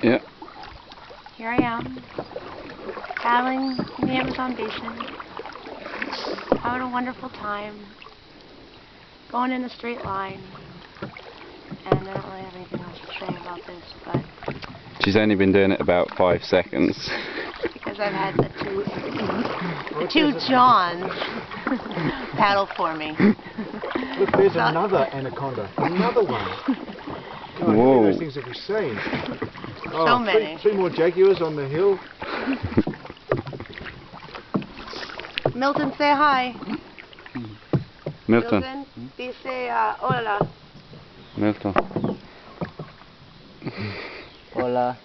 Yeah. Here I am, paddling in the Amazon basin, having a wonderful time, going in a straight line, and I don't really have anything else to say about this, but She's only been doing it about 5 seconds. because I've had the two Johns paddle for me. Look, there's another anaconda. Another one. God, how Whoa. many of those things have we seen? Oh, So many. Three more jaguars on the hill. Milton, say hi. Milton. Milton, dice hola. Milton. Hola.